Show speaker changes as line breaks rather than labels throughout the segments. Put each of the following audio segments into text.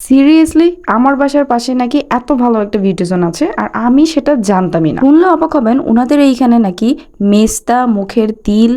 Seriously আমার বাসার পাশে নাকি এত ভালো একটা বিউটি জোন আছে আর আমি সেটা জানতামই না। শুনলে অবাক হবেন, ওনাদের এইখানে নাকি মেস্তা, মুখের তিল,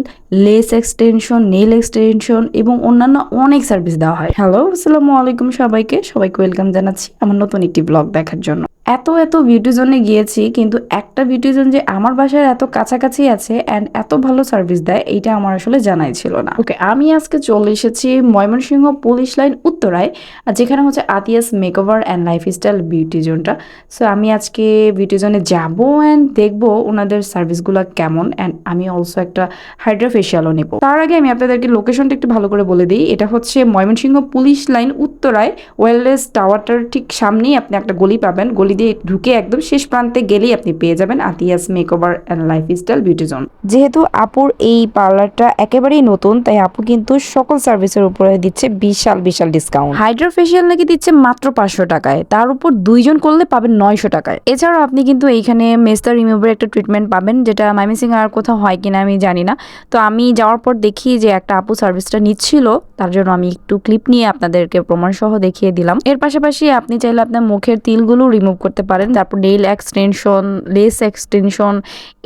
লেস এক্সটেনশন, নেল এক্সটেনশন এবং অন্যান্য অনেক সার্ভিস দেওয়া হয়। হ্যালো, আসসালামু আলাইকুম সবাইকে ওয়েলকাম জানাচ্ছি আমার নতুন একটি ব্লগ দেখার জন্য। এত বিউটি জোনে গিয়েছি, কিন্তু একটা বিউটি জোন যে আমার বাসার এত কাছাকাছি আছে অ্যান্ড এত ভালো সার্ভিস দেয় এইটা আমার আসলে জানাই ছিল না। ওকে, আমি আজকে চলে এসেছি ময়মনসিংহ পুলিশ লাইন উত্তরায়, আর যেখানে হচ্ছে Atiya's makeover and lifestyle beauty জোনটা। সো আমি আজকে বিউটি জোনে যাবো অ্যান্ড দেখবো ওনাদের সার্ভিসগুলো কেমন, অ্যান্ড আমি অলসো একটা হাইড্রা ফেশিয়ালও নেবো। তার আগে আমি আপনাদেরকে লোকেশনটা একটু ভালো করে বলে দিই। এটা হচ্ছে ময়মনসিংহ পুলিশ লাইন উত্তরায় ওয়েলনেস টাওয়ারটার ঠিক সামনেই আপনি একটা গলি পাবেন। গলি দিয়ে ঢুকে একদম শেষ প্রান্তে গেলেই আপনি পেয়ে যাবেন Atiya's makeover and lifestyle beauty zone. যেহেতু আপুর এই পার্লারটা একেবারেই নতুন, তাই আপু কিন্তু সকল সার্ভিসের উপরে দিচ্ছে বিশাল ডিসকাউন্ট। হাইড্রা ফেশিয়াল নাকি দিচ্ছে মাত্র 500 টাকায়, তার উপর 2 জন করলে পাবেন 900 টাকায়। এছাড়াও আপনি কিন্তু এইখানে মেস্তা রিমুভার একটা ট্রিটমেন্ট পাবেন, যেটা ময়মনসিং আর কোথাও হয় কিনা আমি জানি না। তো আমি যাওয়ার পর দেখি যে একটা আপু সার্ভিসটা নিচ্ছিল, তার জন্য আমি একটু ক্লিপ নিয়ে আপনাদেরকে প্রমাণ সহ দেখিয়ে দিলাম। এর পাশাপাশি আপনি চাইলে আপনার মুখের তিলগুলো রিমুভ করতে পারেন, তারপর নেইল এক্সটেনশন, লেস এক্সটেনশন,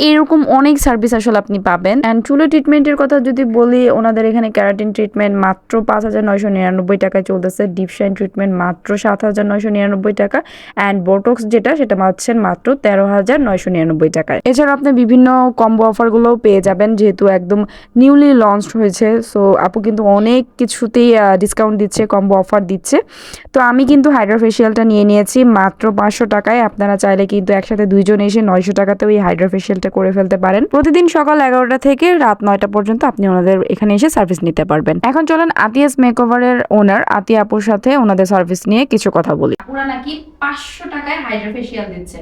এরকম অনেক সার্ভিস আসলে আপনি পাবেন। অ্যান্ড চুলের ট্রিটমেন্টের কথা যদি বলি, ওনাদের এখানে ক্যারাটিন ট্রিটমেন্ট মাত্র 5,999 টাকায় চলতেছে, ডিপ শাইন ট্রিটমেন্ট মাত্র 7,999 টাকা, অ্যান্ড বোটক্স যেটা সেটা পাচ্ছেন মাত্র 13,999 টাকায়। এছাড়া আপনি বিভিন্ন কম্বো অফারগুলোও পেয়ে যাবেন, যেহেতু একদম নিউলি লঞ্চ হয়েছে। সো আপু কিন্তু অনেক কিছুতেই ডিসকাউন্ট দিচ্ছে, কম্বো অফার দিচ্ছে। তো আমি কিন্তু হাইড্রা ফেশিয়ালটা নিয়ে নিয়েছি মাত্র 500 টাকায়। আপনারা চাইলে কিন্তু একসাথে 2 জন এসে 900 টাকাতেও এই হাইড্রা ফেশিয়ালটা করে ফেলতে পারেন। প্রতিদিন সকাল 11টা থেকে রাত 9টা পর্যন্ত আপনি ওনাদের এখানে এসে সার্ভিস নিতে পারবেন। এখন চলেন আতিয়াস মেকওভারের ওনার আতিয়া আপুর সাথে ওনাদের সার্ভিস নিয়ে কিছু কথা বলি।
পুরা নাকি 500 টাকায় হাইড্রা ফেশিয়াল দিচ্ছে,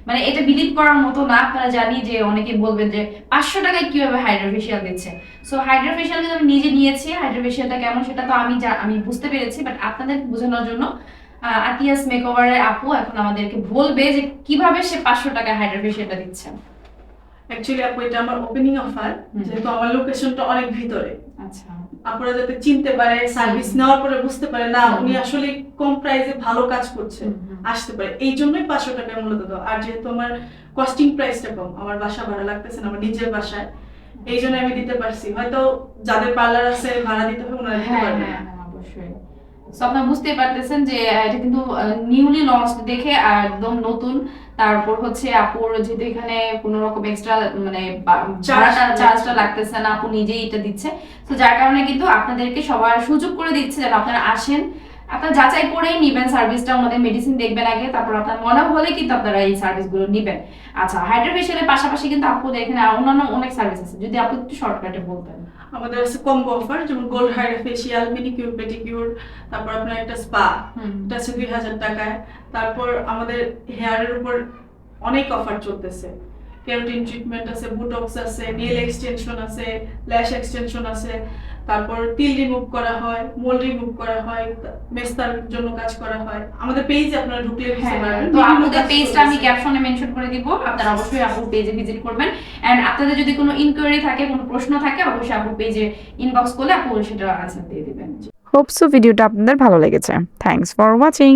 মানে এটা বিলিভ করার মতো না। আপনারা জানি যে অনেকে বলবেন যে 500 টাকায় কিভাবে হাইড্রা ফেশিয়াল দিচ্ছে। সো হাইড্রা ফেশিয়াল কিন্তু আমি নিজে নিয়েছি, হাইড্রা ফেশিয়ালটা কেমন সেটা তো আমি বুঝতে পেরেছি, বাট আপনাদের বোঝানোর জন্য আতিয়াস মেকওভারের আপু এখন আমাদেরকে বলবে যে কিভাবে সে 500 টাকায় হাইড্রা ফেশিয়ালটা দিচ্ছে।
অ্যাকচুয়ালি আপু এটা আমার ওপেনিং অফার, যেহেতু আমার লোকেশনটা অনেক ভিতরে।
আচ্ছা,
আপনারা যাতে চিনতে পারে, সার্ভিস নেওয়ার পরে বুঝতে পারে না উনি আসলে কম প্রাইসে ভালো কাজ করছে, আসতে পারে, এই জন্যই 500 টাকা মূলত দেওয়া। আর যেহেতু আমার কস্টিং প্রাইসটা কম, আমার বাসা ভাড়া লাগতেছে না, আমার নিজের বাসায়, এই জন্য আমি দিতে পারছি। হয়তো যাদের পার্লার আছে ভাড়া দিতে হবে, ওনারা দিতে পারবে না।
অবশ্যই। সো আপনারা বুঝতেই পারতেছেন যে এটা কিন্তু নিউলি লঞ্চ দেখে একদম নতুন। তারপর হচ্ছে আপুর যেহেতু এখানে কোনো রকম এক্সট্রা মানে চার্জটা লাগতেছে না, আপু নিজেই এটা দিচ্ছে। তো যার কারণে কিন্তু আপনাদেরকে সবার সুযোগ করে দিচ্ছে যেন আপনারা আসেন, আপনারা যাচাই করেই নিবেন সার্ভিসটা। আমাদের মেডিসিন দেখবেন আগে, তারপর আপনার মনে হলে কিন্তু আপনারা এই সার্ভিসগুলো নিবেন। আচ্ছা, হাইড্রা ফেশিয়ালের পাশাপাশি কিন্তু আপুদের এখানে অন্যান্য অনেক সার্ভিস আছে, যদি আপনি একটু শর্টকাটে বলতেন।
আমাদের আছে কম্বো অফার, যেমন গোল্ড হাইড্রা ফেশিয়াল, মিনিকিউর, পেডিকিউর, তারপর আপনার একটা স্পা, এটা আছে 2000 টাকায়। তারপর আমাদের হেয়ারের উপর অনেক অফার চলতেছে, কেরাটিন ট্রিটমেন্ট আছে, বুটক্স আছে, নেল এক্সটেনশন আছে, ল্যাশ এক্সটেনশন আছে, তারপর তিল রিমুভ করা হয়, মোল রিমুভ করা হয়, মেস্তার জন্য কাজ করা হয়। আমাদের পেজে আপনারা ঢুকলে বুঝতে পারবেন।
তো আমাদের পেজটা আমি ক্যাপশনে মেনশন করে দিব, আপনারা অবশ্যই আপুর পেজে ভিজিট করবেন। এন্ড আপনাদের যদি কোনো ইনকোয়ারি থাকে, কোনো প্রশ্ন থাকে, অবশ্যই আপুর পেজে ইনবক্স করলে আপু সেটা আনসার দিয়ে দিবেন।
হোপ সো ভিডিওটা আপনাদের ভালো লেগেছে। Thanks for watching.